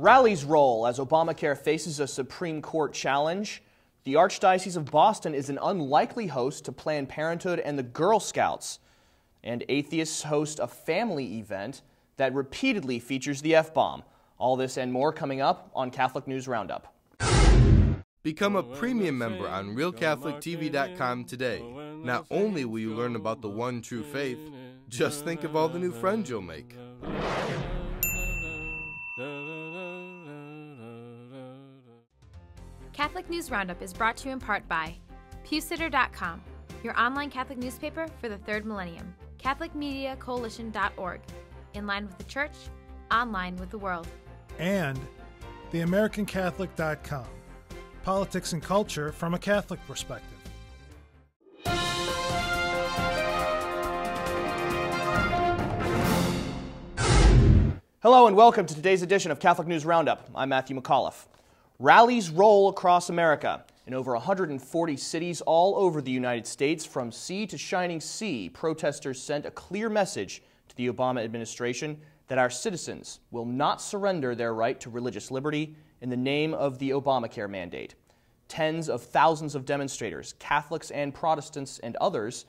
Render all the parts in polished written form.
Rallies roll as Obamacare faces a Supreme Court challenge. The Archdiocese of Boston is an unlikely host to Planned Parenthood and the Girl Scouts. And atheists host a family event that repeatedly features the F-bomb. All this and more coming up on Catholic News Roundup. Become a premium member on RealCatholicTV.com today. Not only will you learn about the one true faith, just think of all the new friends you'll make. Catholic News Roundup is brought to you in part by PewSitter.com, your online Catholic newspaper for the third millennium, CatholicMediaCoalition.org, in line with the Church, online with the world. And TheAmericanCatholic.com, politics and culture from a Catholic perspective. Hello and welcome to today's edition of Catholic News Roundup. I'm Matthew McAuliffe. Rallies roll across America. In over 140 cities all over the United States, from sea to shining sea, protesters sent a clear message to the Obama administration that our citizens will not surrender their right to religious liberty in the name of the Obamacare mandate. Tens of thousands of demonstrators, Catholics and Protestants and others,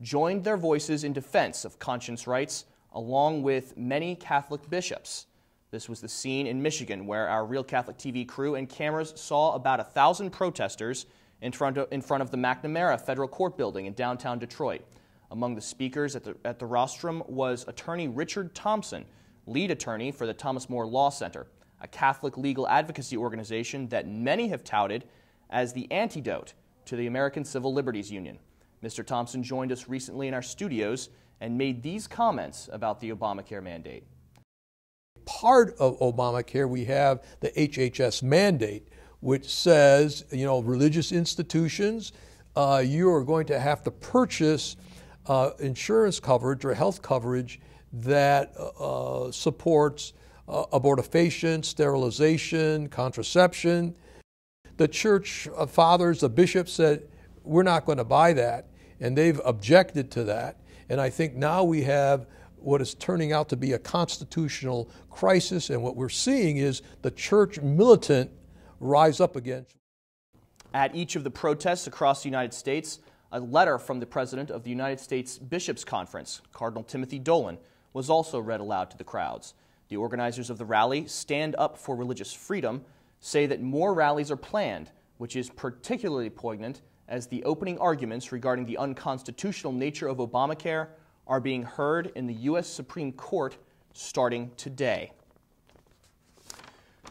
joined their voices in defense of conscience rights, along with many Catholic bishops. This was the scene in Michigan, where our Real Catholic TV crew and cameras saw about 1,000 protesters in front of the McNamara Federal Court building in downtown Detroit. Among the speakers at the rostrum was attorney Richard Thompson, lead attorney for the Thomas More Law Center, a Catholic legal advocacy organization that many have touted as the antidote to the American Civil Liberties Union. Mr. Thompson joined us recently in our studios and made these comments about the Obamacare mandate. Part of Obamacare, we have the HHS mandate, which says, religious institutions, you are going to have to purchase insurance coverage or health coverage that supports abortifacient, sterilization, contraception. The church fathers, the bishops said, we're not going to buy that, and they've objected to that. And I think now we have what is turning out to be a constitutional crisis, and what we're seeing is the church militant rise up against. At each of the protests across the United States, a letter from the president of the United States Bishops' Conference, Cardinal Timothy Dolan, was also read aloud to the crowds. The organizers of the rally, Stand Up for Religious Freedom, say that more rallies are planned, which is particularly poignant as the opening arguments regarding the unconstitutional nature of Obamacare are being heard in the U.S. Supreme Court starting today.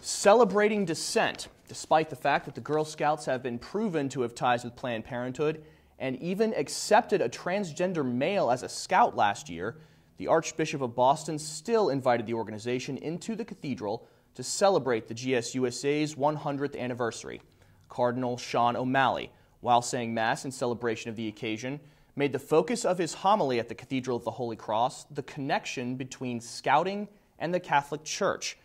Celebrating dissent, despite the fact that the Girl Scouts have been proven to have ties with Planned Parenthood and even accepted a transgender male as a scout last year, the Archbishop of Boston still invited the organization into the cathedral to celebrate the GSUSA's 100th anniversary. Cardinal Sean O'Malley, while saying Mass in celebration of the occasion, made the focus of his homily at the Cathedral of the Holy Cross the connection between scouting and the Catholic Church,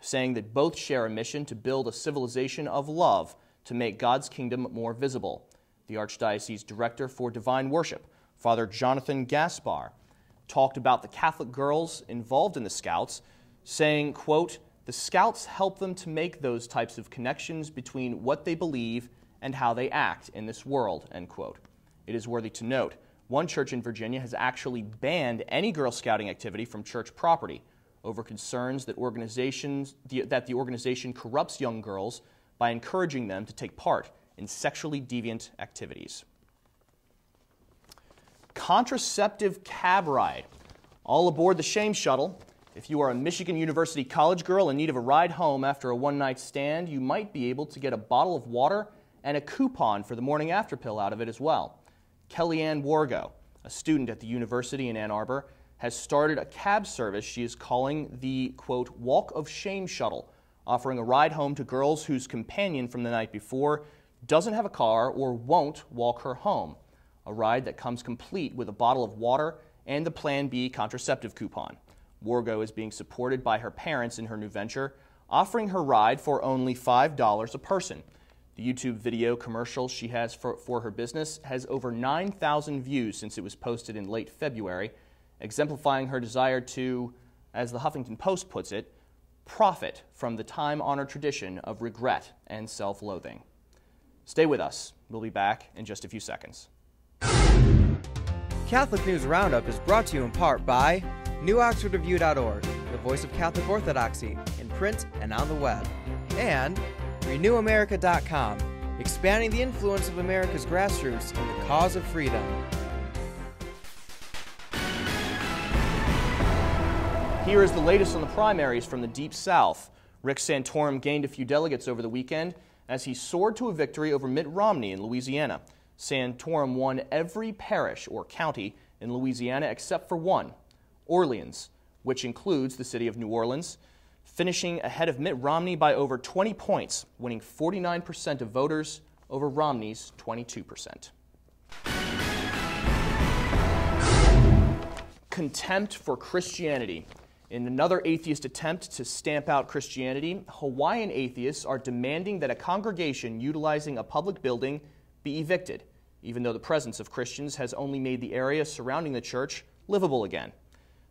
saying that both share a mission to build a civilization of love to make God's kingdom more visible. The Archdiocese Director for Divine Worship, Father Jonathan Gaspar, talked about the Catholic girls involved in the Scouts, saying, quote, "The Scouts help them to make those types of connections between what they believe and how they act in this world," end quote. It is worthy to note, one church in Virginia has actually banned any Girl Scouting activity from church property over concerns that the organization corrupts young girls by encouraging them to take part in sexually deviant activities. Contraceptive Cab Ride. All aboard the Shame Shuttle. If you are a Michigan University college girl in need of a ride home after a one-night stand, you might be able to get a bottle of water and a coupon for the morning after pill out of it as well. Kellyanne Wargo, a student at the University in Ann Arbor, has started a cab service she is calling the, quote, Walk of Shame Shuttle, offering a ride home to girls whose companion from the night before doesn't have a car or won't walk her home. A ride that comes complete with a bottle of water and the Plan B contraceptive coupon. Wargo is being supported by her parents in her new venture, offering her ride for only $5 a person. The YouTube video commercial she has for her business has over 9,000 views since it was posted in late February, exemplifying her desire to, as the Huffington Post puts it, profit from the time-honored tradition of regret and self-loathing. Stay with us. We'll be back in just a few seconds. Catholic News Roundup is brought to you in part by NewOxfordReview.org, the voice of Catholic Orthodoxy, in print and on the web, and RenewAmerica.com, expanding the influence of America's grassroots in the cause of freedom. Here is the latest on the primaries from the Deep South. Rick Santorum gained a few delegates over the weekend as he soared to a victory over Mitt Romney in Louisiana. Santorum won every parish or county in Louisiana except for one, Orleans, which includes the city of New Orleans, finishing ahead of Mitt Romney by over 20 points, winning 49% of voters over Romney's 22%. Contempt for Christianity. In another atheist attempt to stamp out Christianity, Hawaiian atheists are demanding that a congregation utilizing a public building be evicted, even though the presence of Christians has only made the area surrounding the church livable again.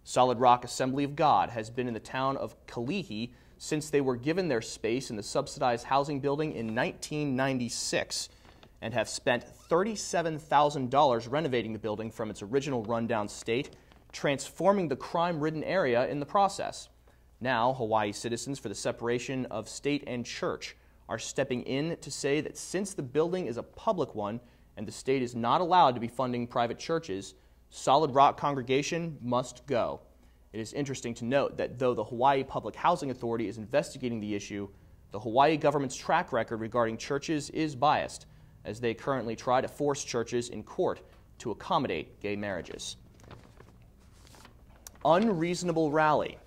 Solid Rock Assembly of God has been in the town of Kalihi since they were given their space in the subsidized housing building in 1996 and have spent $37,000 renovating the building from its original rundown state, transforming the crime-ridden area in the process. Now, Hawaii Citizens for the Separation of State and Church are stepping in to say that since the building is a public one and the state is not allowed to be funding private churches, Solid Rock congregation must go. It is interesting to note that though the Hawaii Public Housing Authority is investigating the issue, the Hawaii government's track record regarding churches is biased, as they currently try to force churches in court to accommodate gay marriages. Unreasonable Rally.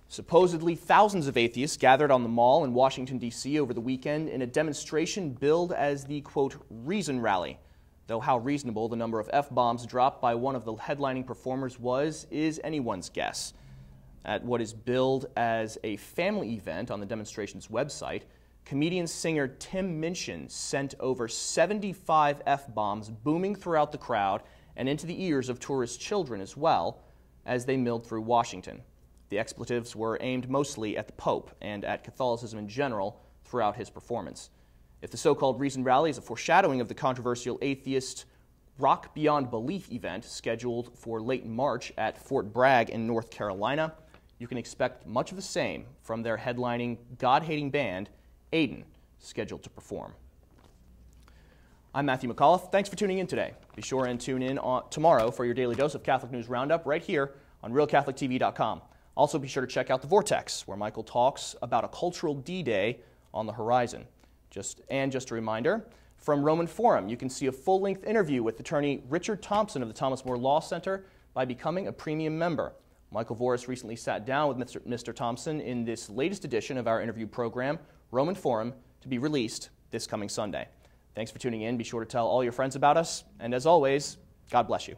Supposedly, thousands of atheists gathered on the Mall in Washington, D.C. over the weekend in a demonstration billed as the, quote, Reason Rally. Though how reasonable the number of F-bombs dropped by one of the headlining performers was is anyone's guess. At what is billed as a family event on the demonstration's website, comedian-singer Tim Minchin sent over 75 F-bombs booming throughout the crowd and into the ears of tourist children as well as they milled through Washington. The expletives were aimed mostly at the Pope and at Catholicism in general throughout his performance. If the so-called Reason Rally is a foreshadowing of the controversial atheist Rock Beyond Belief event scheduled for late March at Fort Bragg in North Carolina, you can expect much of the same from their headlining God-hating band, Aiden, scheduled to perform. I'm Matthew McAuliffe. Thanks for tuning in today. Be sure and tune in tomorrow for your daily dose of Catholic News Roundup right here on RealCatholicTV.com. Also be sure to check out The Vortex, where Michael talks about a cultural D-Day on the horizon. Just a reminder, from Roman Forum, you can see a full-length interview with attorney Richard Thompson of the Thomas More Law Center by becoming a premium member. Michael Voris recently sat down with Mr. Thompson in this latest edition of our interview program, Roman Forum, to be released this coming Sunday. Thanks for tuning in. Be sure to tell all your friends about us. And as always, God bless you.